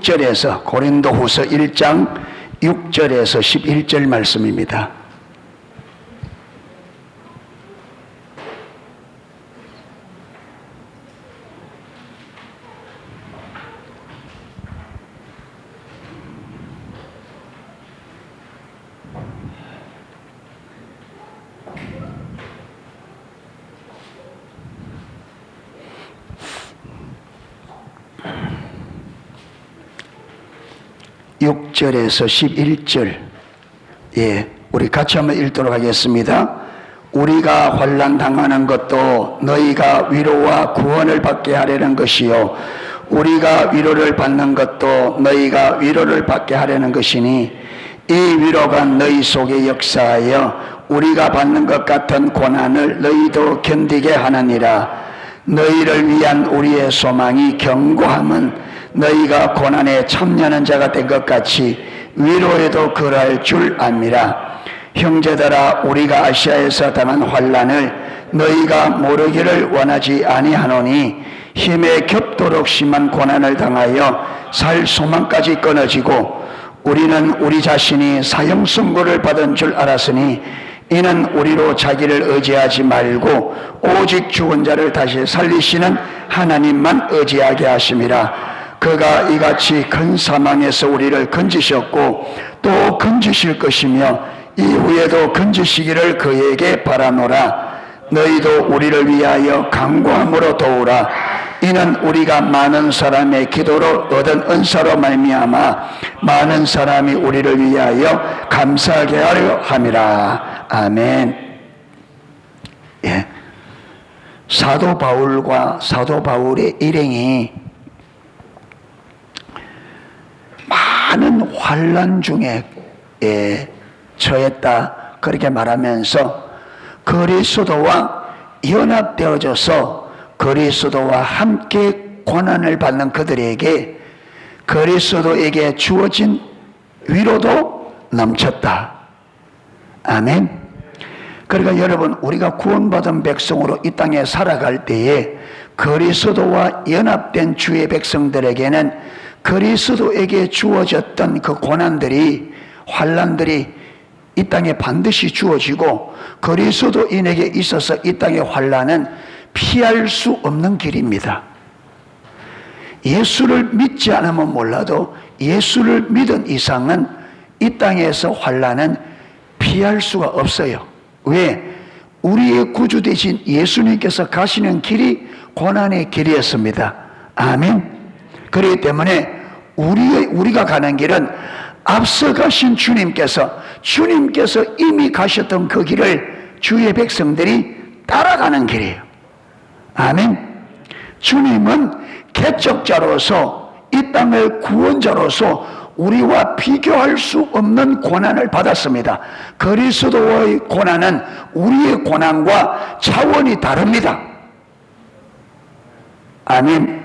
6절에서 고린도후서 1장 6절에서 11절 말씀입니다. 육 절에서 11절, 우리 같이 한번 읽도록 하겠습니다. 우리가 환난 당하는 것도 너희가 위로와 구원을 받게 하려는 것이요, 우리가 위로를 받는 것도 너희가 위로를 받게 하려는 것이니, 이 위로가 너희 속에 역사하여 우리가 받는 것 같은 고난을 너희도 견디게 하느니라. 너희를 위한 우리의 소망이 견고함은 너희가 고난에 참여하는 자가 된 것 같이 위로에도 그럴 줄 압니다. 형제들아, 우리가 아시아에서 당한 환난을 너희가 모르기를 원하지 아니하노니, 힘에 겹도록 심한 고난을 당하여 살 소망까지 끊어지고, 우리는 우리 자신이 사형 선고를 받은 줄 알았으니, 이는 우리로 자기를 의지하지 말고 오직 죽은 자를 다시 살리시는 하나님만 의지하게 하심이라. 그가 이같이 큰 사망에서 우리를 건지셨고 또 건지실 것이며 이후에도 건지시기를 그에게 바라노라. 너희도 우리를 위하여 간구함으로 도우라. 이는 우리가 많은 사람의 기도로 얻은 은사로 말미암아 많은 사람이 우리를 위하여 감사하게 하려 함이라. 아멘. 사도 바울과 사도 바울의 일행이 많은 환난 중에 처했다, 그렇게 말하면서 그리스도와 연합되어져서 그리스도와 함께 고난을 받는 그들에게 그리스도에게 주어진 위로도 넘쳤다. 아멘. 그러니까 여러분, 우리가 구원받은 백성으로 이 땅에 살아갈 때에 그리스도와 연합된 주의 백성들에게는 그리스도에게 주어졌던 그 고난들이, 환난들이 이 땅에 반드시 주어지고, 그리스도인에게 있어서 이 땅의 환난은 피할 수 없는 길입니다. 예수를 믿지 않으면 몰라도 예수를 믿은 이상은 이 땅에서 환난은 피할 수가 없어요. 왜? 우리의 구주 되신 예수님께서 가시는 길이 고난의 길이었습니다. 아멘. 그렇기 때문에 우리가 가는 길은 앞서가신 주님께서 이미 가셨던 그 길을 주의 백성들이 따라가는 길이에요. 아멘. 주님은 개척자로서 이 땅의 구원자로서 우리와 비교할 수 없는 고난을 받았습니다. 그리스도의 고난은 우리의 고난과 차원이 다릅니다. 아멘.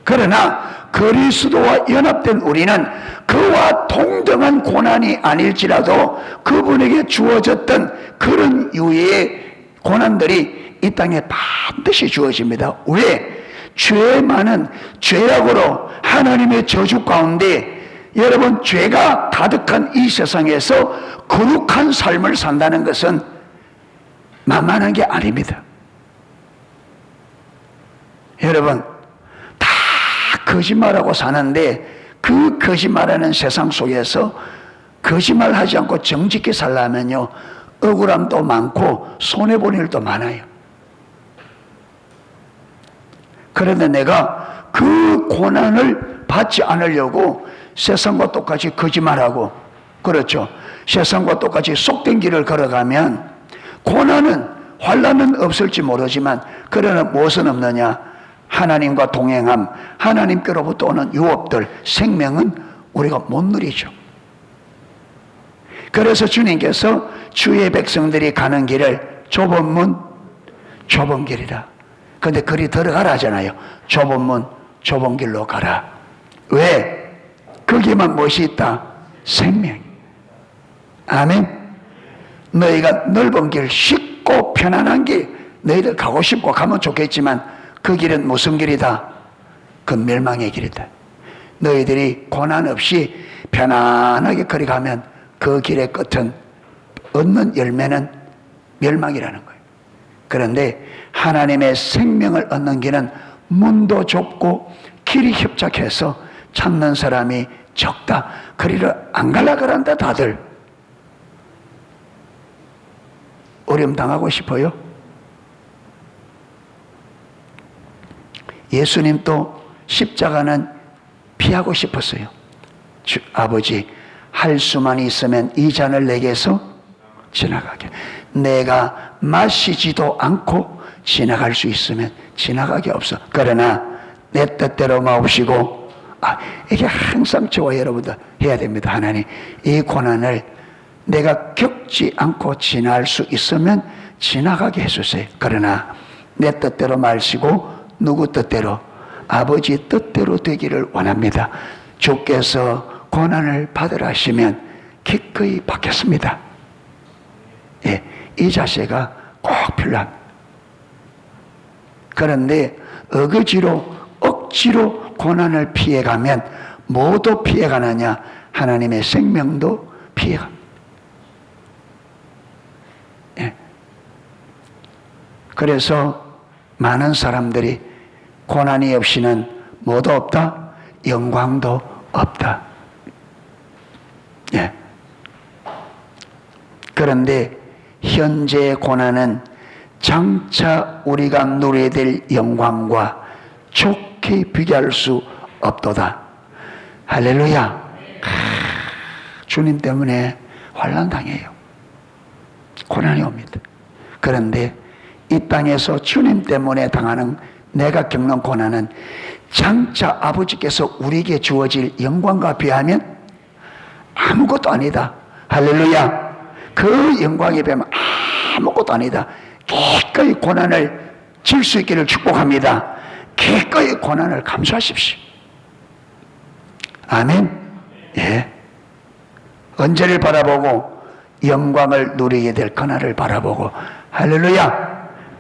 그러나 그리스도와 연합된 우리는 그와 동등한 고난이 아닐지라도 그분에게 주어졌던 그런 유의 고난들이 이 땅에 반드시 주어집니다. 왜? 죄 많은 죄악으로 하나님의 저주 가운데 여러분, 죄가 가득한 이 세상에서 거룩한 삶을 산다는 것은 만만한 게 아닙니다. 여러분, 거짓말하고 사는데 그 거짓말하는 세상 속에서 거짓말하지 않고 정직히 살려면요, 억울함도 많고 손해볼 일도 많아요. 그런데 내가 그 고난을 받지 않으려고 세상과 똑같이 거짓말하고, 그렇죠, 세상과 똑같이 속된 길을 걸어가면 고난은, 환난은 없을지 모르지만 그러나 무엇은 없느냐? 하나님과 동행함, 하나님께로부터 오는 유업들, 생명은 우리가 못 누리죠. 그래서 주님께서 주의 백성들이 가는 길을 좁은 문, 좁은 길이라. 그런데 그리 들어가라 하잖아요. 좁은 문, 좁은 길로 가라. 왜? 거기만 무엇이 있다? 생명. 아멘. 너희가 넓은 길, 쉽고 편안한 길, 너희들 가고 싶고 가면 좋겠지만 그 길은 무슨 길이다? 그 멸망의 길이다. 너희들이 고난 없이 편안하게 걸어가면 그 길의 끝은 얻는 열매는 멸망이라는 거예요. 그런데 하나님의 생명을 얻는 길은 문도 좁고 길이 협착해서 찾는 사람이 적다. 그리로 안 갈라 그런다. 다들 어려움 당하고 싶어요? 예수님도 십자가는 피하고 싶었어요. 아버지, 할 수만 있으면 이 잔을 내게서 지나가게. 내가 마시지도 않고 지나갈 수 있으면 지나가게 없어. 그러나 내 뜻대로 마옵시고, 이게 항상 저와 여러분들 해야 됩니다. 하나님, 이 고난을 내가 겪지 않고 지날 수 있으면 지나가게 해주세요. 그러나 내 뜻대로 마시고 누구 뜻대로? 아버지 뜻대로 되기를 원합니다. 주께서 고난을 받으라 하시면 기꺼이 받겠습니다. 예, 이 자세가 꼭 필요합니다. 그런데 억지로 고난을 피해가면 뭐도 피해가느냐? 하나님의 생명도 피해갑니다. 예. 그래서 많은 사람들이 고난이 없이는 뭐도 없다? 영광도 없다. 예. 그런데 현재의 고난은 장차 우리가 누려야 될 영광과 좋게 비교할 수 없도다. 할렐루야. 주님 때문에 환난당해요. 고난이 옵니다. 그런데 이 땅에서 주님 때문에 당하는, 내가 겪는 고난은 장차 아버지께서 우리에게 주어질 영광과 비하면 아무것도 아니다. 할렐루야. 그 영광에 비하면 아무것도 아니다. 기꺼이 고난을 질 수 있기를 축복합니다. 기꺼이 고난을 감수하십시오. 아멘. 예. 언제를 바라보고? 영광을 누리게 될 그날을 바라보고. 할렐루야.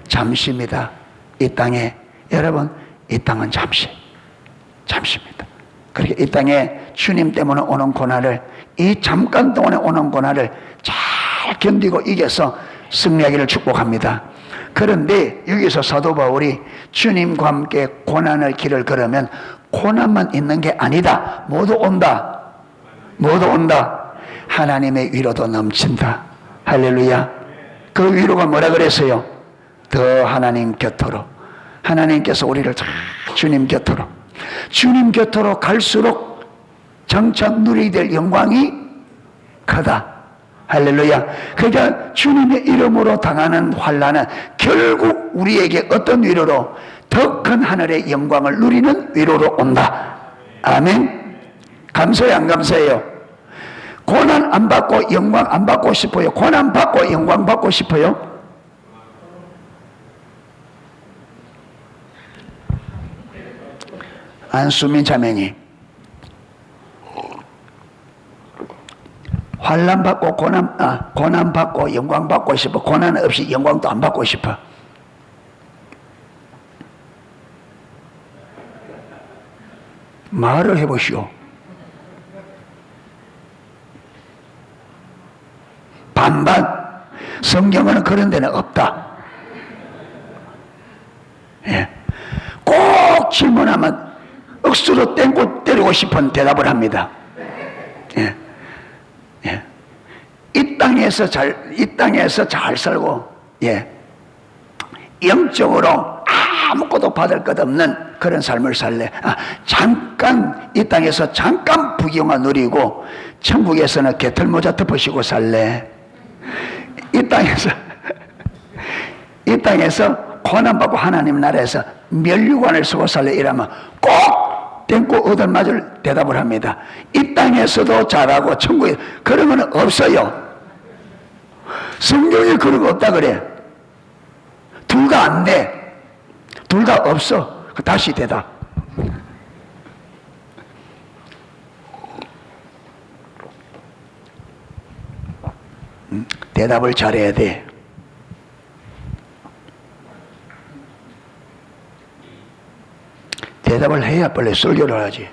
잠시입니다. 이 땅에, 여러분, 이 땅은 잠시입니다. 그렇게 이 땅에 주님 때문에 오는 고난을, 이 잠깐 동안에 오는 고난을 잘 견디고 이겨서 승리하기를 축복합니다. 그런데 여기서 사도 바울이 주님과 함께 고난의 길을 걸으면 고난만 있는 게 아니다. 모두 온다. 하나님의 위로도 넘친다. 할렐루야. 그 위로가 뭐라 그랬어요? 더 하나님 곁으로. 하나님께서 우리를 주님 곁으로 갈수록 장차 누리게 될 영광이 크다. 할렐루야. 그러니까 주님의 이름으로 당하는 환난은 결국 우리에게 어떤 위로로? 더 큰 하늘의 영광을 누리는 위로로 온다. 아멘. 감사해요, 안 감사해요? 고난 안 받고 영광 안 받고 싶어요? 고난 받고 영광 받고 싶어요? 안수민 자매님, 환난 받고 고난 받고 영광 받고 싶어? 고난 없이 영광도 안 받고 싶어? 말을 해보시오. 반반. 성경에는 그런 데는 없다. 예. 꼭 질문하면 억수로 땡고 때리고 싶은 대답을 합니다. 예. 예. 이 땅에서 잘 살고, 예. 영적으로 아무것도 받을 것 없는 그런 삶을 살래. 잠깐 이 땅에서 잠깐 부귀영화 누리고 천국에서는 개털모자 덮으시고 살래. 이 땅에서 고난받고 하나님 나라에서 면류관을 쓰고 살래. 이러면 꼭 땡고 얻을맞을 대답을 합니다. 이 땅에서도 잘하고 천국에 그런 건 없어요. 성경에 그런 거 없다 그래. 둘 다 안 돼. 둘 다 없어. 다시 대답. 대답을 잘해야 돼. 대답을 해야 빨리 설교를 하지.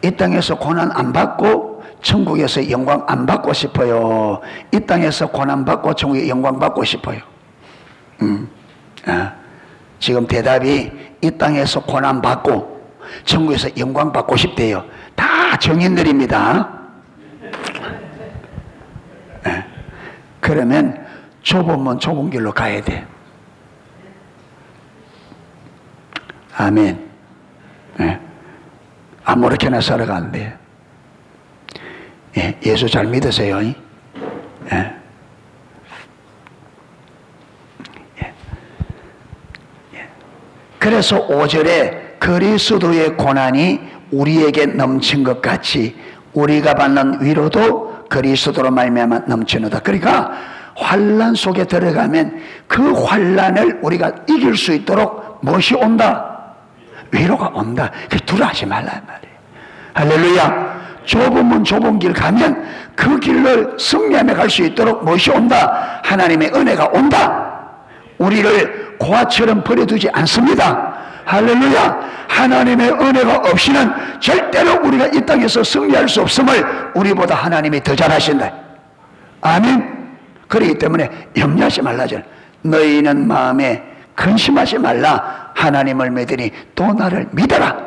이 땅에서 고난 안 받고 천국에서 영광 안 받고 싶어요? 이 땅에서 고난 받고 천국에 영광 받고 싶어요? 지금 대답이 이 땅에서 고난 받고 천국에서 영광 받고 싶대요. 다 정인들입니다. 그러면 좁으면 좁은 길로 가야 돼. 아멘. 아무렇게나 살아가 안 돼. 예수 잘 믿으세요. 그래서 5절에 그리스도의 고난이 우리에게 넘친 것 같이 우리가 받는 위로도 그리스도로 말미암아 넘치노다. 그러니까 환난 속에 들어가면 그 환난을 우리가 이길 수 있도록 무엇이 온다? 위로가 온다. 그래서 두려워하지 말란 말이에요. 할렐루야. 좁으면 좁은 길 가면 그 길을 승리하며 갈 수 있도록 무엇이 온다? 하나님의 은혜가 온다. 우리를 고아처럼 버려두지 않습니다. 할렐루야. 하나님의 은혜가 없이는 절대로 우리가 이 땅에서 승리할 수 없음을 우리보다 하나님이 더 잘하신다. 아멘. 그렇기 때문에 염려하지 말라죠. 너희는 마음에 근심하지 말라. 하나님을 믿으니 또 나를 믿어라.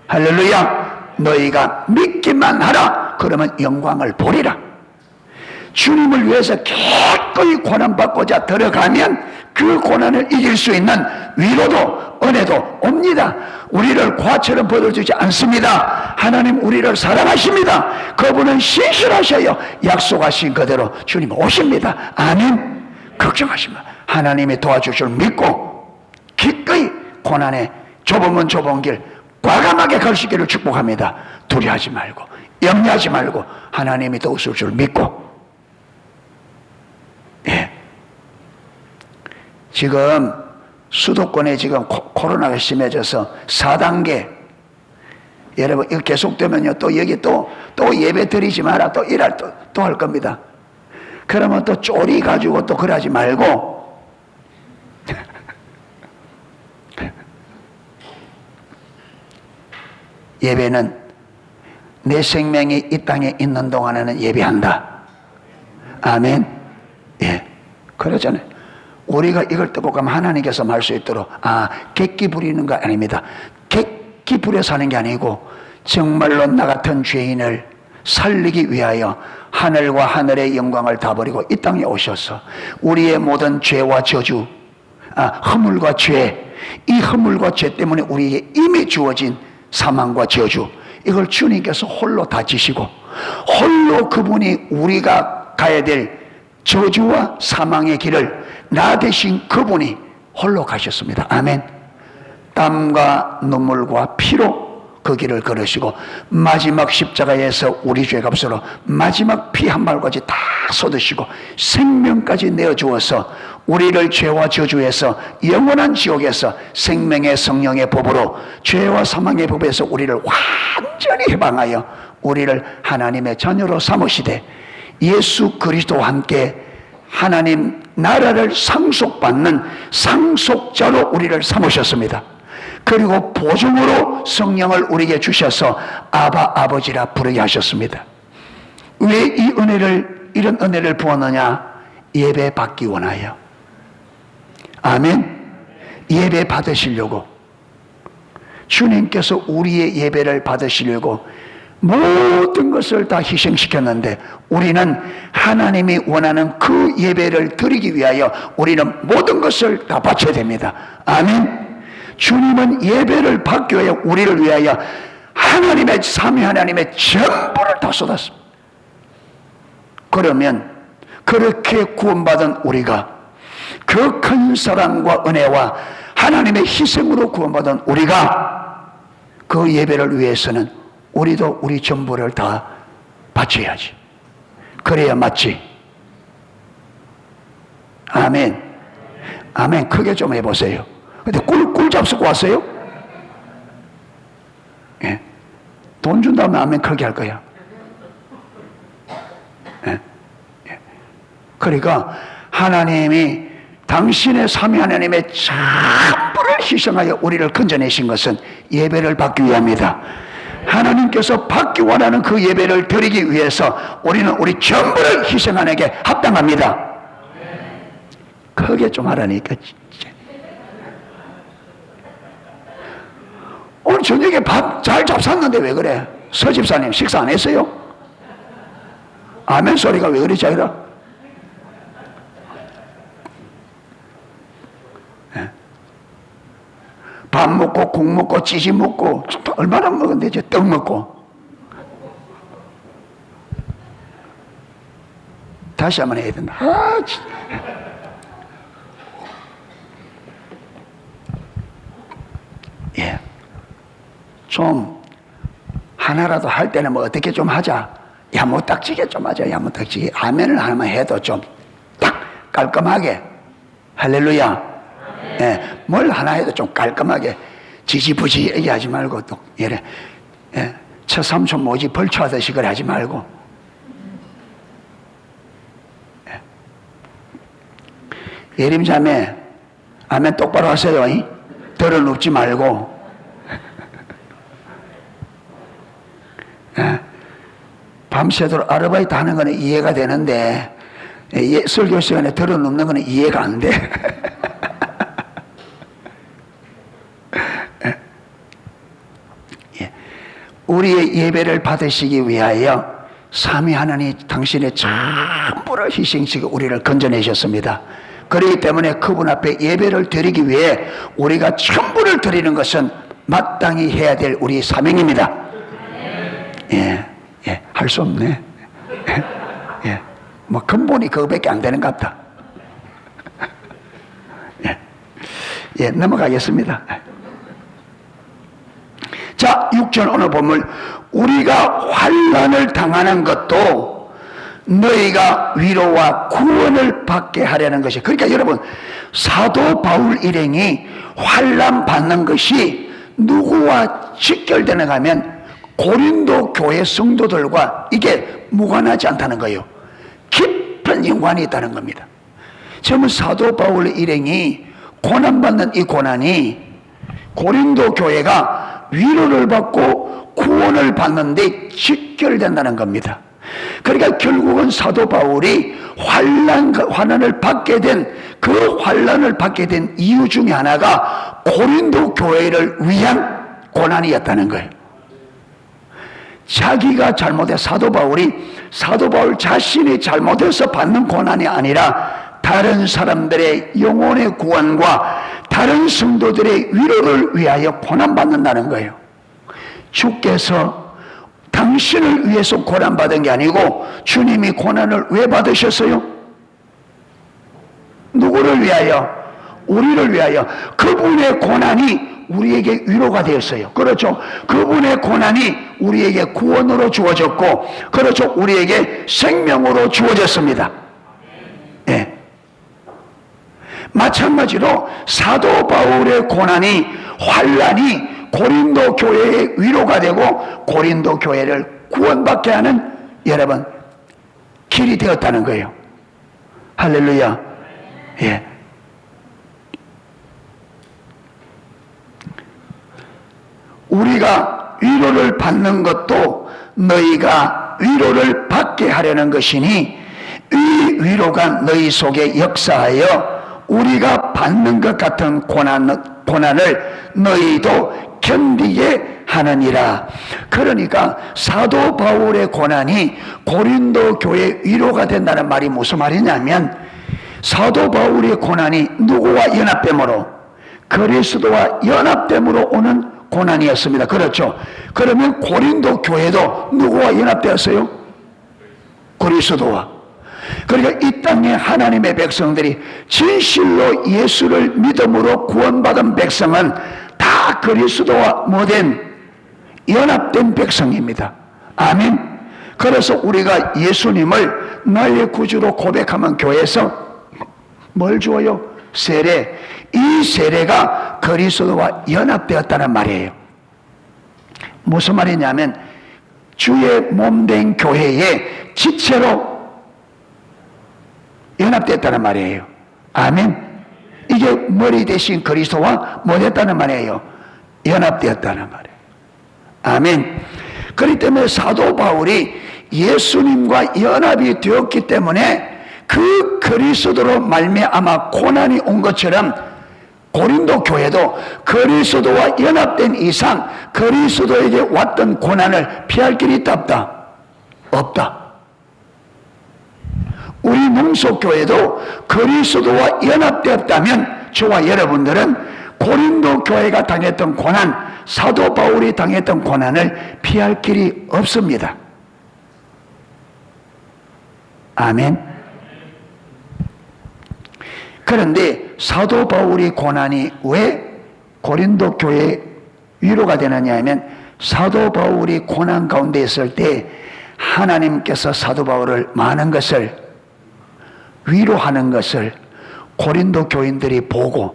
할렐루야. 너희가 믿기만 하라. 그러면 영광을 보리라. 주님을 위해서 기꺼이 고난받고자 들어가면 그 고난을 이길 수 있는 위로도 은혜도 옵니다. 우리를 과처럼 버려주지 않습니다. 하나님 우리를 사랑하십니다. 그분은 신실하셔요. 약속하신 그대로 주님 오십니다. 아멘. 걱정하지 마. 하나님이 도와줄 줄 믿고 기꺼이 고난에 좁으면 좁은 길 과감하게 갈 수 있기를 축복합니다. 두려워하지 말고 염려하지 말고 하나님이 도우실 줄 믿고. 지금 수도권에 지금 코로나가 심해져서 4단계. 여러분 이거 계속되면요 또 여기 또 예배 드리지 마라 또 일할 또 할 겁니다. 그러면 또 쪼리 가지고 또 그러지 말고 예배는 내 생명이 이 땅에 있는 동안에는 예배한다. 아멘. 그러잖아요. 우리가 이걸 뜨고 가면 하나님께서 말 수 있도록 객기 부리는 거 아닙니다. 객기 부려 사는 게 아니고 정말로 나 같은 죄인을 살리기 위하여 하늘과 하늘의 영광을 다 버리고 이 땅에 오셔서 우리의 모든 죄와 저주, 허물과 죄, 이 허물과 죄 때문에 우리에게 이미 주어진 사망과 저주, 이걸 주님께서 홀로 다 지시고 홀로 그분이 우리가 가야 될 저주와 사망의 길을 나 대신 그분이 홀로 가셨습니다. 아멘. 땀과 눈물과 피로 그 길을 걸으시고 마지막 십자가에서 우리 죄값으로 마지막 피 한 발까지 다 쏟으시고 생명까지 내어주어서 우리를 죄와 저주에서 영원한 지옥에서 생명의 성령의 법으로 죄와 사망의 법에서 우리를 완전히 해방하여 우리를 하나님의 자녀로 삼으시되 예수 그리스도와 함께 하나님 나라를 상속받는 상속자로 우리를 삼으셨습니다. 그리고 보증으로 성령을 우리에게 주셔서 아바 아버지라 부르게 하셨습니다. 왜 이런 은혜를 부었느냐? 예배 받기 원하여. 아멘. 예배 받으시려고 주님께서 우리의 예배를 받으시려고 모든 것을 다 희생시켰는데 우리는 하나님이 원하는 그 예배를 드리기 위하여 우리는 모든 것을 다 바쳐야 됩니다. 아멘. 주님은 예배를 받기 위하여 우리를 위하여 하나님의 삼위 하나님의 전부를 다 쏟았습니다. 그러면 그렇게 구원받은 우리가 그 큰 사랑과 은혜와 하나님의 희생으로 구원받은 우리가 그 예배를 위해서는 우리도 우리 전부를 다 바쳐야지. 그래야 맞지. 아멘. 아멘. 크게 좀 해보세요. 근데 꿀 잡수고 왔어요? 예. 돈 준다면 아멘 크게 할 거야. 예. 예. 그러니까 하나님이 당신의 삼위 하나님의 전부를 희생하여 우리를 건져내신 것은 예배를 받기 위함이다. 하나님께서 받기 원하는 그 예배를 드리기 위해서 우리는 우리 전부를 희생하는 게 합당합니다. 크게 좀 하라니까. 진짜. 오늘 저녁에 밥 잘 잡쌌는데 왜 그래? 서집사님 식사 안 했어요? 아멘 소리가 왜 그리 작아? 밥 먹고 국 먹고 찌지 먹고 얼마나 먹은데 이제 떡 먹고. 다시 한번 해야 된다. 예, 좀 하나라도 할 때는 뭐 어떻게 좀 하자. 야무딱지게 좀 하자. 야무딱지게 아멘을 하나만 해도 좀 딱 깔끔하게. 할렐루야. 예, 뭘 하나 해도 좀 깔끔하게 지지부지 얘기하지 말고 또 이래 첫 삼촌 모지 벌초하듯이 그래 하지 말고 예림자매 아멘 똑바로 하세요. 덜어눕지 말고 밤새도록 아르바이트 하는 거는 이해가 되는데 설교 시간에 덜어눕는 거는 이해가 안 돼. 우리의 예배를 받으시기 위하여 삼위 하나님 당신의 전부를 희생시켜 우리를 건져내셨습니다. 그렇기 때문에 그분 앞에 예배를 드리기 위해 우리가 전부를 드리는 것은 마땅히 해야 될 우리 사명입니다. 할 수 없네. 뭐 근본이 그거밖에 안 되는 것 같다. 넘어가겠습니다. 자, 6절 오늘 본문 우리가 환난을 당하는 것도 너희가 위로와 구원을 받게 하려는 것이. 그러니까 여러분 사도 바울 일행이 환난 받는 것이 누구와 직결되는가 하면 고린도 교회 성도들과 이게 무관하지 않다는 거예요. 깊은 연관이 있다는 겁니다. 처음 사도 바울 일행이 고난받는 이 고난이 고린도 교회가 위로를 받고 구원을 받는데 직결된다는 겁니다. 그러니까 결국은 사도 바울이 환난을 받게 된 그 환난을 받게 된 이유 중에 하나가 고린도 교회를 위한 고난이었다는 거예요. 자기가 사도 바울 자신이 잘못해서 받는 고난이 아니라 다른 사람들의 영혼의 구원과 다른 성도들의 위로를 위하여 고난받는다는 거예요. 주께서 당신을 위해서 고난받은 게 아니고 주님이 고난을 왜 받으셨어요? 누구를 위하여? 우리를 위하여. 그분의 고난이 우리에게 위로가 되었어요. 그렇죠? 그분의 고난이 우리에게 구원으로 주어졌고, 그렇죠? 우리에게 생명으로 주어졌습니다. 예. 마찬가지로 사도 바울의 고난이 환난이 고린도 교회의 위로가 되고 고린도 교회를 구원받게 하는 여러분 길이 되었다는 거예요. 할렐루야. 예. 우리가 위로를 받는 것도 너희가 위로를 받게 하려는 것이니 이 위로가 너희 속에 역사하여 우리가 받는 것 같은 고난을 너희도 견디게 하느니라. 그러니까 사도 바울의 고난이 고린도 교회 위로가 된다는 말이 무슨 말이냐면 사도 바울의 고난이 누구와 연합됨으로? 그리스도와 연합됨으로 오는 고난이었습니다. 그렇죠? 그러면 고린도 교회도 누구와 연합되었어요? 그리스도와. 그러니까 이 땅에 하나님의 백성들이 진실로 예수를 믿음으로 구원받은 백성은 다 그리스도와 모된 연합된 백성입니다. 아멘. 그래서 우리가 예수님을 나의 구주로 고백하면 교회에서 뭘 주어요? 세례. 이 세례가 그리스도와 연합되었다는 말이에요. 무슨 말이냐면 주의 몸된 교회의 지체로 연합됐다는 말이에요. 아멘. 이게 머리 대신 그리스도와 뭐 됐다는 말이에요? 연합되었다는 말이에요. 아멘. 그렇기 때문에 사도 바울이 예수님과 연합이 되었기 때문에 그 그리스도로 말미암아 고난이 온 것처럼 고린도 교회도 그리스도와 연합된 이상 그리스도에게 왔던 고난을 피할 길이 있다 없다? 없다. 우리 농속교회도 그리스도와 연합되었다면 저와 여러분들은 고린도 교회가 당했던 고난, 사도 바울이 당했던 고난을 피할 길이 없습니다. 아멘. 그런데 사도 바울의 고난이 왜 고린도 교회에 위로가 되느냐 하면 사도 바울이 고난 가운데 있을 때 하나님께서 사도 바울을 많은 것을 위로하는 것을 고린도 교인들이 보고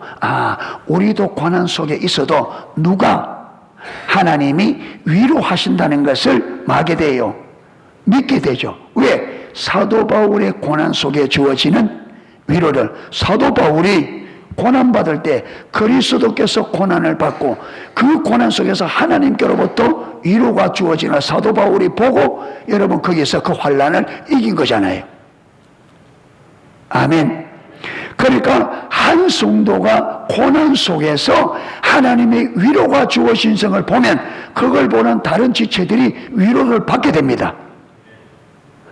우리도 고난 속에 있어도 누가 하나님이 위로하신다는 것을 말하게 돼요. 믿게 되죠. 왜? 사도 바울의 고난 속에 주어지는 위로를 사도 바울이 고난받을 때 그리스도께서 고난을 받고 그 고난 속에서 하나님께로부터 위로가 주어지는 사도 바울이 보고 여러분 거기서 그 환난을 이긴 거잖아요. 아멘. 그러니까 한 성도가 고난 속에서 하나님의 위로가 주어진 성을 보면 그걸 보는 다른 지체들이 위로를 받게 됩니다.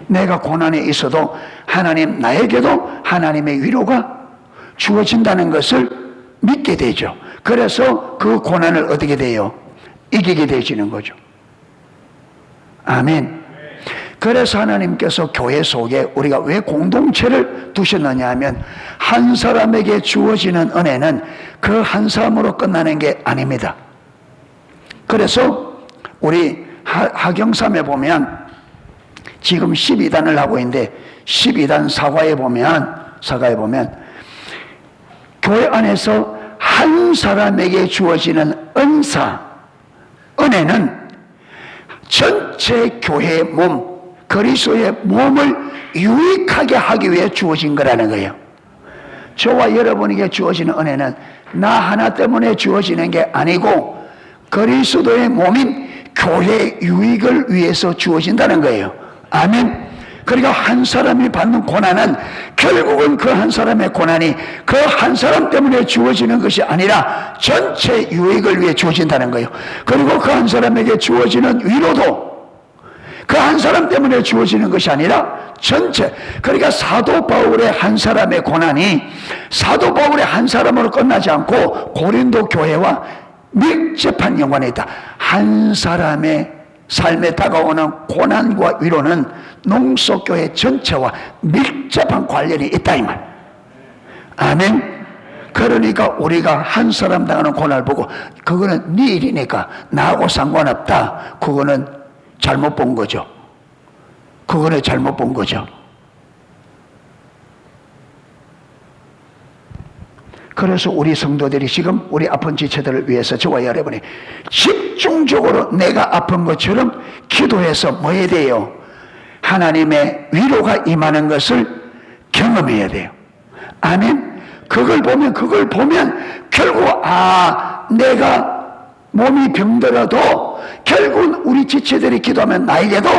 내가 고난에 있어도 하나님 나에게도 하나님의 위로가 주어진다는 것을 믿게 되죠. 그래서 그 고난을 어떻게 돼요? 이기게 되시는 거죠. 아멘. 그래서 하나님께서 교회 속에 우리가 왜 공동체를 두셨느냐 하면 한 사람에게 주어지는 은혜는 그 한 사람으로 끝나는 게 아닙니다. 그래서 우리 하경삼에 보면 지금 12단을 하고 있는데 12단 사과에 보면 교회 안에서 한 사람에게 주어지는 은사, 은혜는 전체 교회의 몸, 그리스도의 몸을 유익하게 하기 위해 주어진 거라는 거예요. 저와 여러분에게 주어지는 은혜는 나 하나 때문에 주어지는 게 아니고 그리스도의 몸인 교회의 유익을 위해서 주어진다는 거예요. 아멘. 그러니까 한 사람이 받는 고난은 결국은 그 한 사람의 고난이 그 한 사람 때문에 주어지는 것이 아니라 전체 유익을 위해 주어진다는 거예요. 그리고 그 한 사람에게 주어지는 위로도 그 한 사람 때문에 주어지는 것이 아니라 전체. 그러니까 사도 바울의 한 사람의 고난이 사도 바울의 한 사람으로 끝나지 않고 고린도 교회와 밀접한 연관이 있다. 한 사람의 삶에 다가오는 고난과 위로는 농속교회 전체와 밀접한 관련이 있다 이 말. 아멘. 그러니까 우리가 한 사람 당하는 고난을 보고 그거는 네 일이니까 나하고 상관없다, 그거는 잘못 본 거죠. 그거는 잘못 본 거죠. 그래서 우리 성도들이 지금 우리 아픈 지체들을 위해서 저와 여러분이 집중적으로 내가 아픈 것처럼 기도해서 뭐 해야 돼요? 하나님의 위로가 임하는 것을 경험해야 돼요. 아멘. 그걸 보면 결국 내가 몸이 병들어도 결국은 우리 지체들이 기도하면 나에게도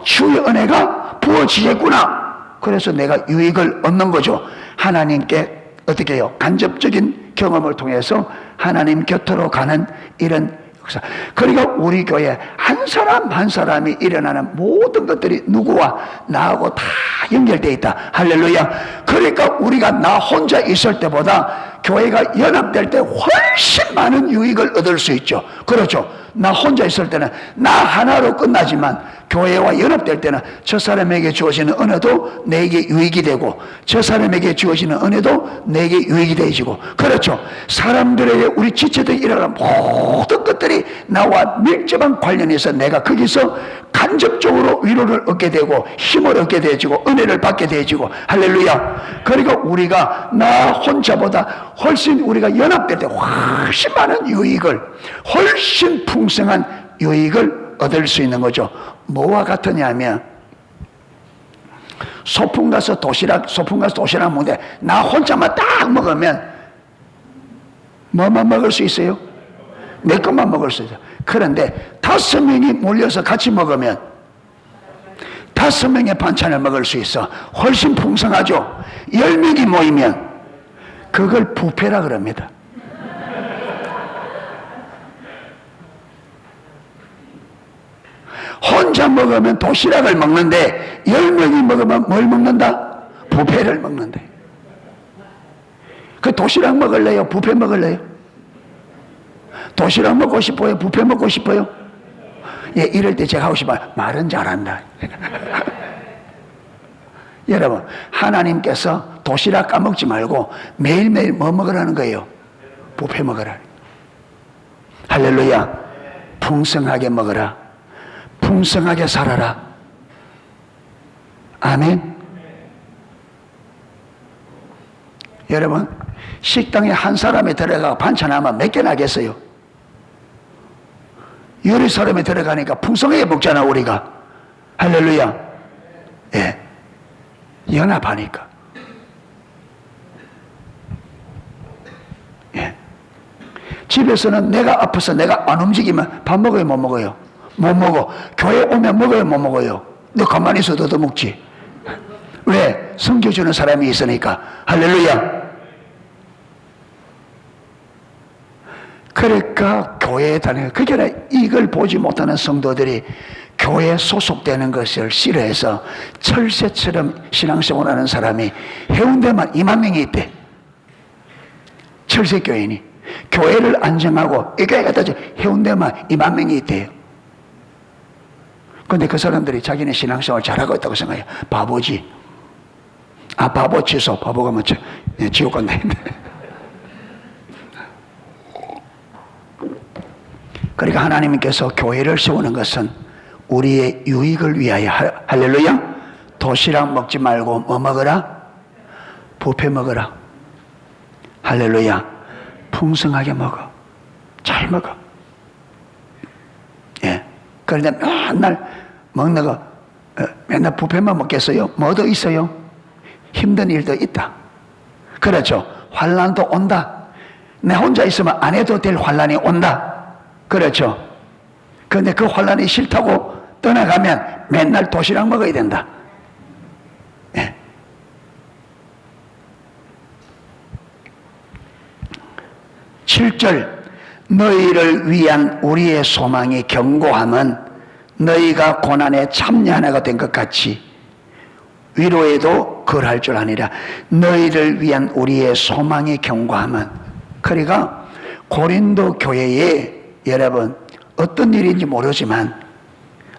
주의 은혜가 부어지겠구나. 그래서 내가 유익을 얻는 거죠. 하나님께 어떻게 해요? 간접적인 경험을 통해서 하나님 곁으로 가는 이런 역사. 그러니까 우리 교회 한 사람 한 사람이 일어나는 모든 것들이 누구와 나하고 다 연결되어 있다. 할렐루야. 그러니까 우리가 나 혼자 있을 때보다 교회가 연합될 때 훨씬 많은 유익을 얻을 수 있죠. 그렇죠. 나 혼자 있을 때는 나 하나로 끝나지만 교회와 연합될 때는 저 사람에게 주어지는 은혜도 내게 유익이 되고 저 사람에게 주어지는 은혜도 내게 유익이 되어지고, 그렇죠. 사람들에게 우리 지체들이 일어나는 모든 것들이 나와 밀접한 관련해서 내가 거기서 간접적으로 위로를 얻게 되고 힘을 얻게 되어지고 은혜를 받게 되어지고, 할렐루야. 그러니까 우리가 나 혼자보다 훨씬 우리가 연합될 때 훨씬 많은 유익을, 훨씬 풍성한 유익을 얻을 수 있는 거죠. 뭐와 같으냐 하면 소풍 가서 도시락 먹는데 나 혼자만 딱 먹으면 뭐만 먹을 수 있어요? 내 것만 먹을 수 있어. 그런데 5명이 몰려서 같이 먹으면 5명의 반찬을 먹을 수 있어. 훨씬 풍성하죠. 10명이 모이면 그걸 뷔페라 그럽니다. 혼자 먹으면 도시락을 먹는데 10명이 먹으면 뭘 먹는다? 뷔페를 먹는데. 그 도시락 먹을래요? 뷔페 먹을래요? 도시락 먹고 싶어요? 뷔페 먹고 싶어요? 예, 이럴 때 제가 하고 싶어요. 말은 잘한다. 여러분, 하나님께서 도시락 까먹지 말고 매일매일 뭐 먹으라는 거예요? 뷔페 먹으라. 할렐루야. 풍성하게 먹어라. 풍성하게 살아라. 아멘. 여러분, 식당에 한 사람이 들어가 반찬하면 몇 개나 하겠어요? 여러 사람이 들어가니까 풍성하게 먹잖아, 우리가. 할렐루야. 예. 연합하니까. 예. 집에서는 내가 아파서 내가 안 움직이면 밥 먹어요, 못 먹어요? 못 먹어. 교회 오면 먹어요, 못 먹어요? 너 가만히 있어도 더 먹지. 왜? 섬겨주는 사람이 있으니까. 할렐루야. 그러니까 교회에 다니는, 그게 이걸 보지 못하는 성도들이 교회에 소속되는 것을 싫어해서 철새처럼 신앙생활하는 사람이 해운대만 2만 명이 있대. 철새교인이. 교회를 안정하고 이 교회 갖다 줘 해운대만 2만 명이 있대요. 그런데 그 사람들이 자기네 신앙생활 잘하고 있다고 생각해요. 바보지. 아, 바보 취소. 바보가 뭐 지옥 간다. 그러니까 하나님께서 교회를 세우는 것은 우리의 유익을 위하여. 할렐루야. 도시락 먹지 말고 뭐 먹어라? 뷔페 먹어라. 할렐루야. 풍성하게 먹어. 잘 먹어. 예. 그런데 맨날 먹는 거 맨날 뷔페만 먹겠어요? 뭐도 있어요? 힘든 일도 있다. 그렇죠. 환난도 온다. 내 혼자 있으면 안 해도 될 환난이 온다. 그렇죠. 그런데 그 환난이 싫다고 떠나가면 맨날 도시락 먹어야 된다. 예. 7절 너희를 위한 우리의 소망이 견고함은 너희가 고난에 참여하나가 된 것 같이 위로에도 그러할 줄 아니라. 너희를 위한 우리의 소망이 견고함은, 그러니까 고린도 교회에 여러분 어떤 일인지 모르지만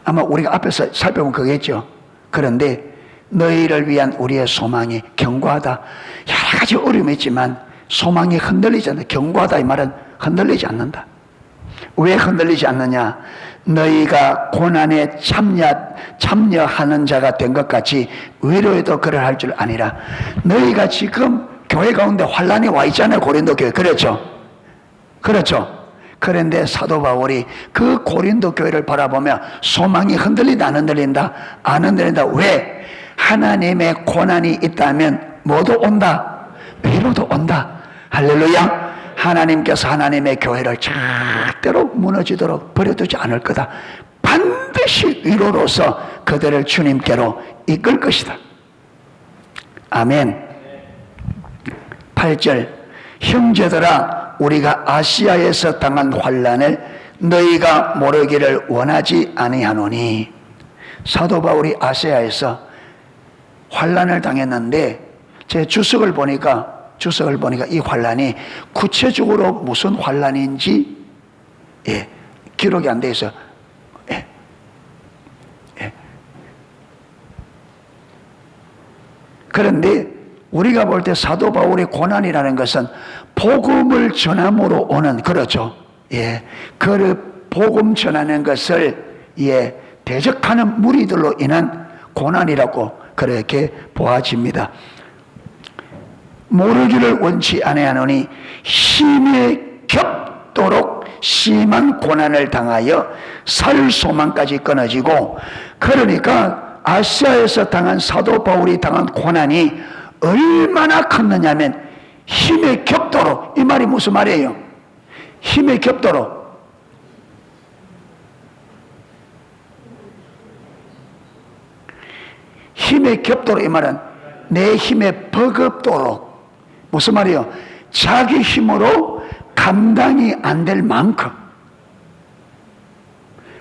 아마 우리가 앞에서 살펴본 거겠죠. 그런데 너희를 위한 우리의 소망이 견고하다. 여러 가지 어려움이 있지만 소망이 흔들리지 않는다. 견고하다 이 말은 흔들리지 않는다. 왜 흔들리지 않느냐? 너희가 고난에 참여하는 자가 된 것 같이 위로에도 그러할 줄 아니라. 너희가 지금 교회 가운데 환란이 와 있잖아요. 고린도 교회. 그렇죠? 그렇죠? 그런데 사도 바울이 그 고린도 교회를 바라보며 소망이 흔들린다 안 흔들린다? 안 흔들린다. 왜? 하나님의 고난이 있다면 뭐도 온다? 위로도 온다. 할렐루야. 하나님께서 하나님의 교회를 절대로 무너지도록 버려두지 않을 거다. 반드시 위로로서 그들을 주님께로 이끌 것이다. 아멘. 8절 형제들아 우리가 아시아에서 당한 환난을 너희가 모르기를 원하지 아니하노니. 사도 바울이 아시아에서 환난을 당했는데 제 주석을 보니까 이 환난이 구체적으로 무슨 환난인지 기록이 안 돼 있어요. 그런데 우리가 볼 때 사도 바울의 고난이라는 것은 복음을 전함으로 오는, 그렇죠. 그 복음 전하는 것을 대적하는 무리들로 인한 고난이라고 그렇게 보아집니다. 모르기를 원치 아니하노니 힘에 겹도록 심한 고난을 당하여 살 소망까지 끊어지고. 그러니까 아시아에서 당한 사도 바울이 당한 고난이 얼마나 컸느냐면 힘에 겹도록. 이 말이 무슨 말이에요? 힘에 겹도록. 힘에 겹도록, 이 말은 내 힘에 버겁도록. 무슨 말이요? 자기 힘으로 감당이 안 될 만큼.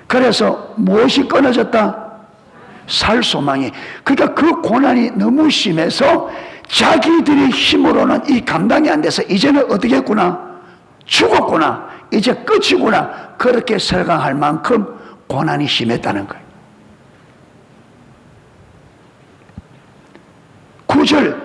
그래서 무엇이 끊어졌다? 살 소망이. 그러니까 그 고난이 너무 심해서 자기들의 힘으로는 이 감당이 안 돼서 이제는 어떻게 했구나? 죽었구나. 이제 끝이구나. 그렇게 설강할 만큼 고난이 심했다는 거예요. 9절,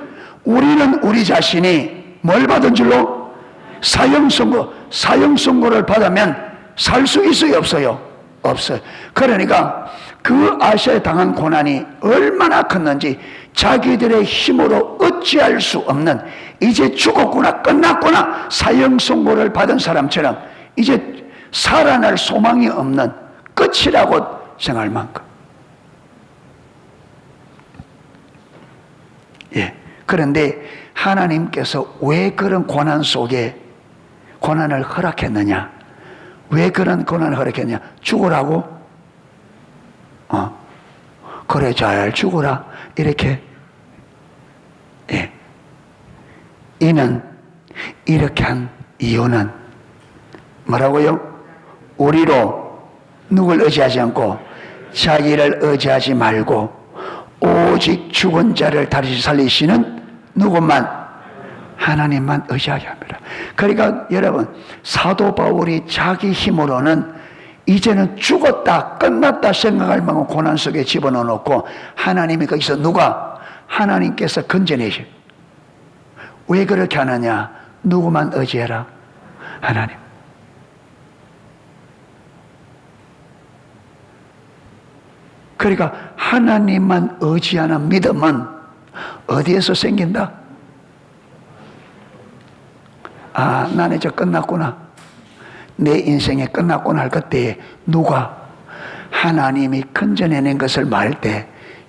우리는 우리 자신이 뭘 받은 줄로? 사형선고. 사형선고를 받으면 살 수 있어요, 없어요? 없어요. 그러니까 그 아시아에 당한 고난이 얼마나 컸는지 자기들의 힘으로 어찌할 수 없는, 이제 죽었구나, 끝났구나, 사형선고를 받은 사람처럼 이제 살아날 소망이 없는, 끝이라고 생각할 만큼. 예. 그런데 하나님께서 왜 그런 고난 속에 고난을 허락했느냐? 왜 그런 고난을 허락했느냐? 죽으라고? 그래, 잘 죽어라. 이렇게. 예. 이는 이렇게 한 이유는 뭐라고요? 우리로 누굴 의지하지 않고 자기를 의지하지 말고 오직 죽은 자를 다시 살리시는 누구만? 하나님만 의지하게 합니다. 그러니까 여러분, 사도 바울이 자기 힘으로는 이제는 죽었다, 끝났다 생각할 만큼 고난 속에 집어넣어놓고 하나님이 거기서 누가? 하나님께서 건져내셔. 왜 그렇게 하느냐? 누구만 의지해라? 하나님. 그러니까 하나님만 의지하는 믿음은 어디에서 생긴다? 아, 나는 이제 끝났구나. 내 인생이 끝났구나 할 그때에 누가? 하나님이 건져내는 것을 말할 때,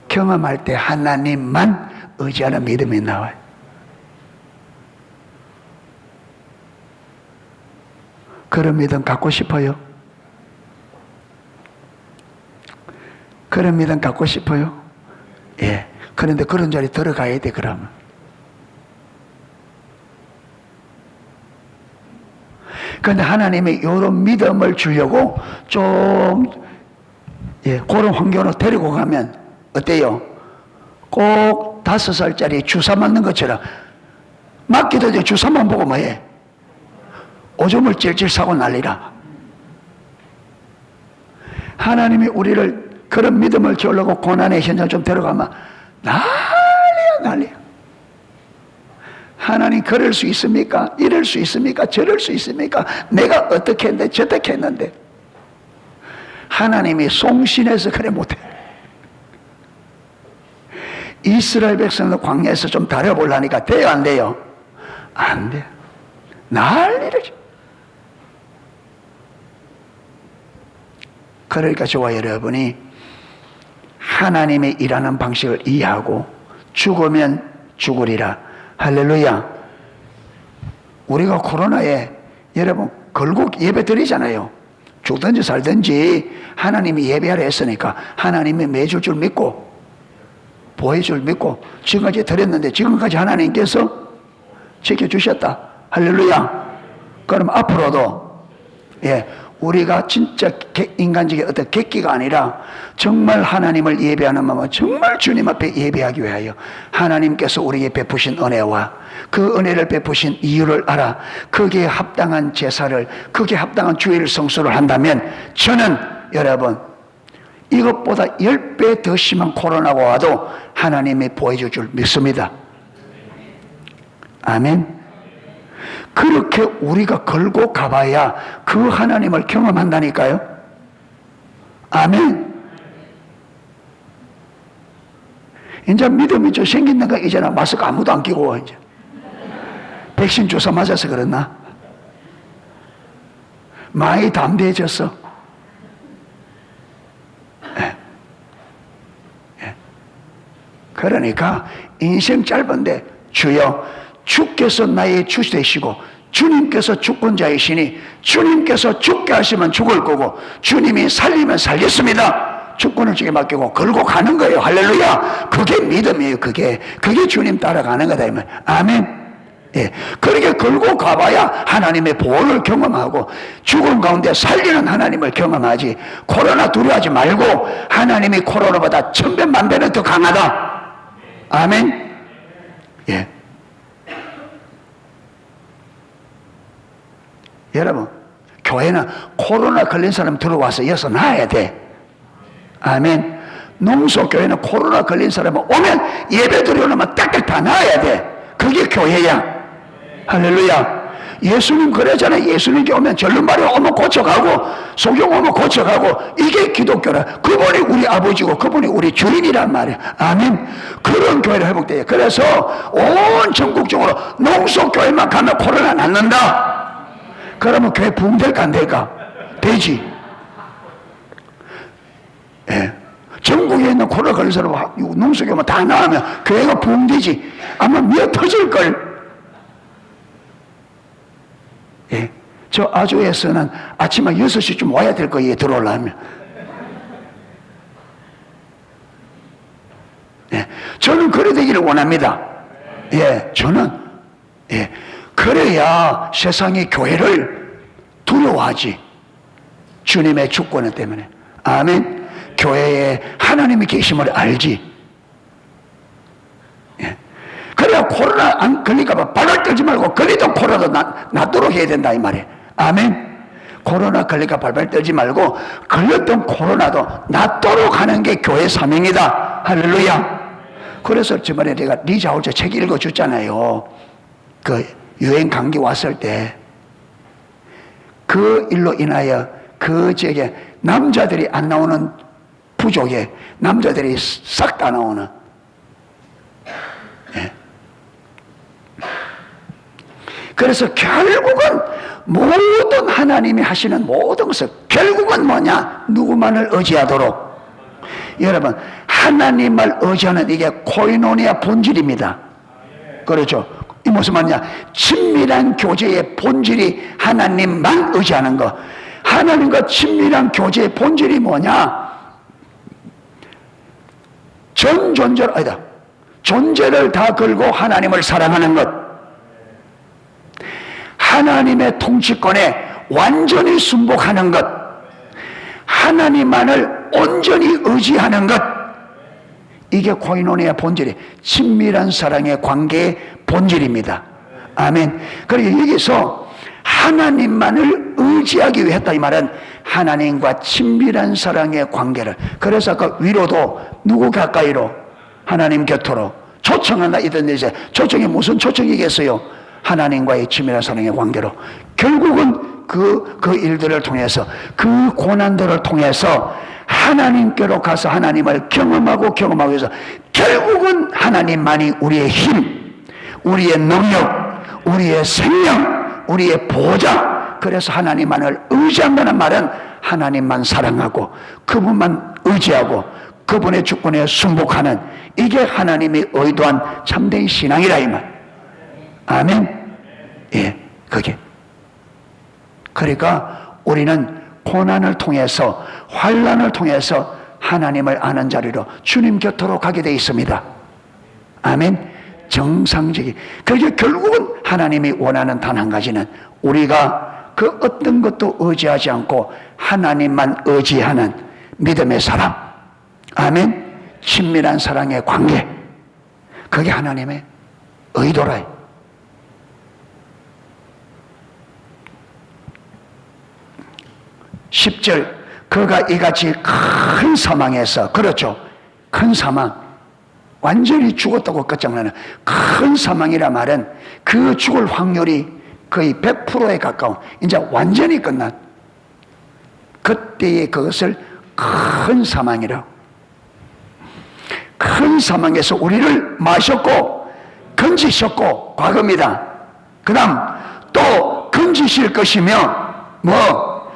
경험할 때 하나님만 의지하는 믿음이 나와요. 그런 믿음 갖고 싶어요? 그런 믿음 갖고 싶어요? 예. 그런데 그런 자리 들어가야 돼, 그러면. 그런데 하나님이 이런 믿음을 주려고 좀, 예, 그런 환경으로 데리고 가면 어때요? 꼭 5살짜리 주사 맞는 것처럼 맞기도 전에 주사만 보고 뭐해? 오줌을 찔찔 싸고 난리라. 하나님이 우리를 그런 믿음을 주려고 고난의 현장 좀 데려가면 난리야, 난리야. 하나님 그럴 수 있습니까? 이럴 수 있습니까? 저럴 수 있습니까? 내가 어떻게 했는데 저렇게 했는데. 하나님이 송신해서 그래 못해. 이스라엘 백성들 광야에서 좀 다려보려니까 돼요, 안 돼요? 안 돼. 난리를. 그러니까 저와 여러분이 하나님의 일하는 방식을 이해하고 죽으면 죽으리라. 할렐루야. 우리가 코로나에 여러분 결국 예배 드리잖아요. 죽든지 살든지 하나님이 예배하라 했으니까 하나님이 매줄 줄 믿고 보호해줄 믿고 지금까지 드렸는데 지금까지 하나님께서 지켜주셨다. 할렐루야. 그럼 앞으로도, 예, 우리가 진짜 인간적인 어떤 객기가 아니라 정말 하나님을 예배하는 마음은 정말 주님 앞에 예배하기 위하여 하나님께서 우리에게 베푸신 은혜와 그 은혜를 베푸신 이유를 알아 거기에 합당한 제사를, 거기에 합당한 주일 성수를 한다면 저는 여러분 이것보다 10배 더 심한 코로나가 와도 하나님이 보호해줄 줄 믿습니다. 아멘. 그렇게 우리가 걸고 가봐야 그 하나님을 경험한다니까요. 아멘. 이제 믿음이 좀 생기는가? 이제는 마스크 아무도 안 끼고 이제 백신 주사 맞아서 그랬나? 많이 담대해졌어. 예. 예. 그러니까 인생 짧은데 주여 주께서 나의 주 되시고 주님께서 주권자이시니 주님께서 죽게 하시면 죽을 거고 주님이 살리면 살겠습니다. 주권을 주게 맡기고 걸고 가는 거예요. 할렐루야. 그게 믿음이에요. 그게 주님 따라가는 거다 이 말. 아멘. 예, 그렇게 걸고 가봐야 하나님의 보호를 경험하고 죽음 가운데 살리는 하나님을 경험하지. 코로나 두려워하지 말고 하나님이 코로나보다 천배만배는 더 강하다. 아멘. 예. 여러분, 교회는 코로나 걸린 사람 들어와서 여기서 나아야 돼. 아멘. 농소교회는 코로나 걸린 사람 오면 예배 드려놓으면 딱딱 다 나아야 돼. 그게 교회야. 할렐루야. 예수님 그러잖아요. 예수님께 오면 절름발이 오면 고쳐가고 소경 오면 고쳐가고 이게 기독교라. 그분이 우리 아버지고 그분이 우리 주인이란 말이야. 아멘. 그런 교회를 회복돼요. 그래서 온 전국적으로 농소교회만 가면 코로나 낫는다. 그러면 교회 부흥될까 안 될까? 되지. 예. 전국에 있는 코로나 걸린 사람 농소교회만 다 나오면 교회가 부흥되지. 아마 미어 터질걸. 예. 저 아주에서는 아침에 6시쯤 와야 될 거예요. 들어오려면. 예. 저는 그래 되기를 원합니다. 예. 저는 예. 그래야 세상이 교회를 두려워하지. 주님의 주권 때문에. 아멘. 교회에 하나님이 계심을 알지. 예. 그래야 코로나 안 걸릴까봐 발을 떨지 말고 걸리던 코로나도 낫도록 해야 된다 이 말이에요. 아멘. 코로나 걸릴까 발발 떨지 말고 걸렸던 코로나도 낫도록 하는 게 교회 사명이다. 할렐루야. 그래서 저번에 내가 리자울저 책 읽어줬잖아요. 그 유행 감기 왔을 때 그 일로 인하여 그 지역에 남자들이 안 나오는 부족에 남자들이 싹 다 나오는. 예. 그래서 결국은 모든 하나님이 하시는 모든 것을 결국은 뭐냐? 누구만을 의지하도록. 여러분, 하나님을 의지하는 이게 코이노니아 본질입니다. 그렇죠? 이 무슨 말이냐? 친밀한 교제의 본질이 하나님만 의지하는 거. 하나님과 친밀한 교제의 본질이 뭐냐? 전 존재를 아니다. 존재를 다 걸고 하나님을 사랑하는 것. 하나님의 통치권에 완전히 순복하는 것. 하나님만을 온전히 의지하는 것. 이게 코이노니아 본질이 친밀한 사랑의 관계의 본질입니다. 아멘. 그리고 여기서 하나님만을 의지하기 위해 했다 이 말은 하나님과 친밀한 사랑의 관계를. 그래서 아까 위로도 누구 가까이로? 하나님 곁으로 초청한다 이런 데서 초청이 무슨 초청이겠어요? 하나님과의 친밀한 사랑의 관계로. 결국은 그 일들을 통해서 그 고난들을 통해서 하나님께로 가서 하나님을 경험하고 해서 결국은 하나님만이 우리의 힘, 우리의 능력, 우리의 생명, 우리의 보호자. 그래서 하나님만을 의지한다는 말은 하나님만 사랑하고 그분만 의지하고 그분의 주권에 순복하는 이게 하나님이 의도한 참된 신앙이라 이 말. 아멘. 예, 그게. 그러니까 우리는 고난을 통해서 환난을 통해서 하나님을 아는 자리로 주님 곁으로 가게 되어 있습니다. 아멘. 정상적인. 그게 결국은 하나님이 원하는 단 한 가지는 우리가 그 어떤 것도 의지하지 않고 하나님만 의지하는 믿음의 사람. 아멘. 친밀한 사랑의 관계. 그게 하나님의 의도라. 10절 그가 이같이 큰 사망에서, 그렇죠, 큰 사망, 완전히 죽었다고 끝장나는 큰 사망이라 말은 그 죽을 확률이 거의 100%에 가까운, 이제 완전히 끝난 그때의 그것을 큰 사망이라고. 큰 사망에서 우리를 마셨고 건지셨고 과거입니다. 그 다음 또 건지실 것이며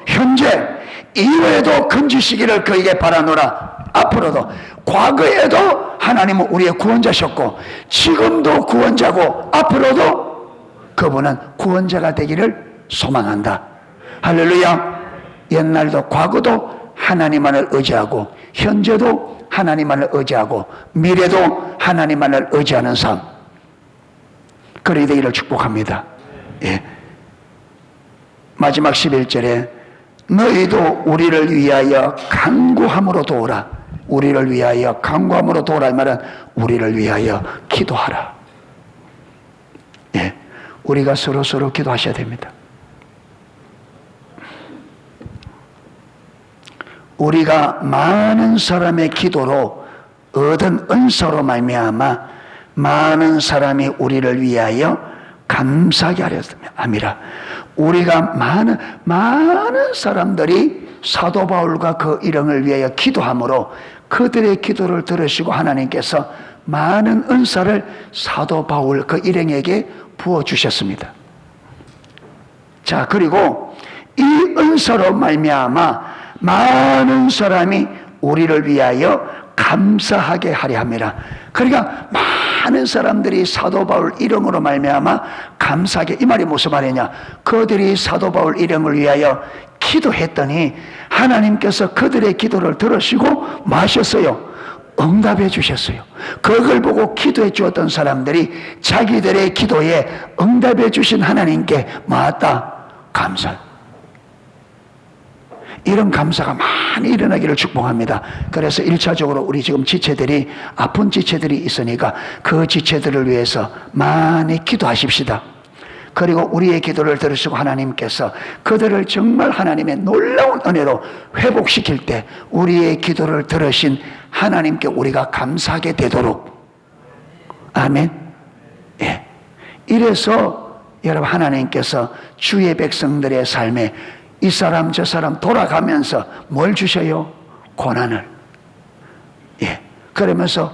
현재 이후에도 건지시기를 그에게 바라노라. 앞으로도, 과거에도 하나님은 우리의 구원자셨고 지금도 구원자고 앞으로도 그분은 구원자가 되기를 소망한다. 할렐루야. 옛날도 과거도 하나님만을 의지하고 현재도 하나님만을 의지하고 미래도 하나님만을 의지하는 삶, 그래야 되기를 축복합니다. 예. 마지막 11절에 너희도 우리를 위하여 간구함으로 도우라. 우리를 위하여 간구함으로 도우라. 이 말은 우리를 위하여 기도하라. 예. 우리가 서로 기도하셔야 됩니다. 우리가 많은 사람의 기도로 얻은 은사로 말미암아 많은 사람이 우리를 위하여 감사하게 하려 함이라. 우리가 많은 사람들이 사도 바울과 그 일행을 위하여 기도함으로 그들의 기도를 들으시고 하나님께서 많은 은사를 사도 바울 그 일행에게 부어주셨습니다. 자, 그리고 이 은사로 말미암아 많은 사람이 우리를 위하여 감사하게 하려 함이라. 그러니까 많은 사람들이 사도 바울 일행으로 말미암아 감사하게, 이 말이 무슨 말이냐? 그들이 사도 바울 일행을 위하여 기도했더니 하나님께서 그들의 기도를 들으시고 마셨어요. 응답해 주셨어요. 그걸 보고 기도해 주었던 사람들이 자기들의 기도에 응답해 주신 하나님께 맞다, 감사. 이런 감사가 많이 일어나기를 축복합니다. 그래서 1차적으로 우리 지금 지체들이, 아픈 지체들이 있으니까 그 지체들을 위해서 많이 기도하십시다. 그리고 우리의 기도를 들으시고 하나님께서 그들을 정말 하나님의 놀라운 은혜로 회복시킬 때 우리의 기도를 들으신 하나님께 우리가 감사하게 되도록. 아멘. 예. 이래서 여러분, 하나님께서 주의 백성들의 삶에 이 사람 저 사람 돌아가면서 뭘 주셔요? 고난을. 예. 그러면서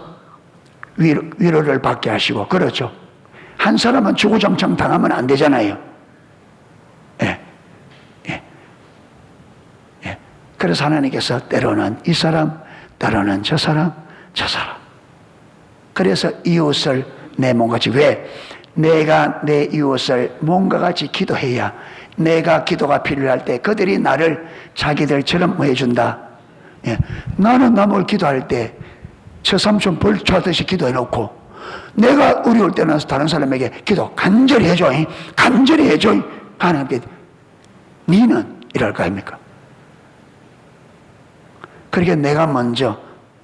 위로를 받게 하시고, 그렇죠. 한 사람은 주구장창 당하면 안 되잖아요. 예. 예. 예. 그래서 하나님께서 때로는 이 사람, 때로는 저 사람, 저 사람. 그래서 이웃을 내 몸같이, 왜? 내가 내 이웃을 몸과 같이 기도해야 내가 기도가 필요할 때 그들이 나를 자기들처럼 해준다. 예. 나는 남을 기도할 때 저 삼촌 벌 주듯이 기도해놓고 내가 어려울 때는 다른 사람에게 기도 간절히 해줘. 간절히 해줘. 하나님께 니는 이럴 거 아닙니까? 그러니까 내가 먼저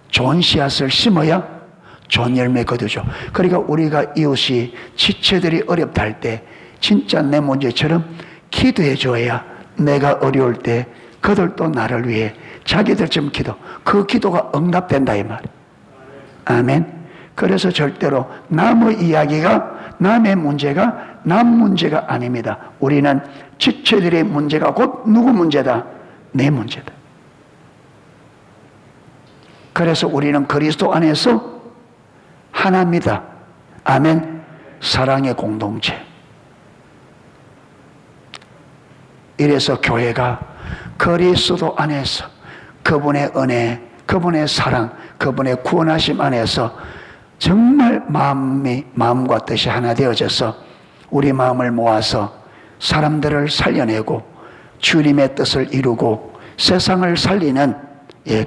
좋은 씨앗을 심어야 좋은 열매 거두죠. 그러니까 우리가 이웃이 지체들이 어렵다 할 때 진짜 내 문제처럼 기도해 줘야 내가 어려울 때 그들도 나를 위해 자기들처럼 기도, 그 기도가 응답된다 이 말. 아멘. 그래서 절대로 남의 이야기가, 남의 문제가 남 문제가 아닙니다. 우리는 지체들의 문제가 곧 누구 문제다? 내 문제다. 그래서 우리는 그리스도 안에서 하나입니다. 아멘. 사랑의 공동체. 이래서 교회가 그리스도 안에서 그분의 은혜, 그분의 사랑, 그분의 구원하심 안에서 정말 마음과 뜻이 하나 되어져서 우리 마음을 모아서 사람들을 살려내고 주님의 뜻을 이루고 세상을 살리는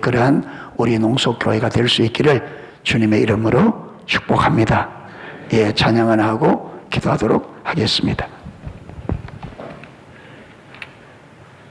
그러한 우리 농속교회가 될 수 있기를 주님의 이름으로 축복합니다. 찬양을 하고 기도하도록 하겠습니다.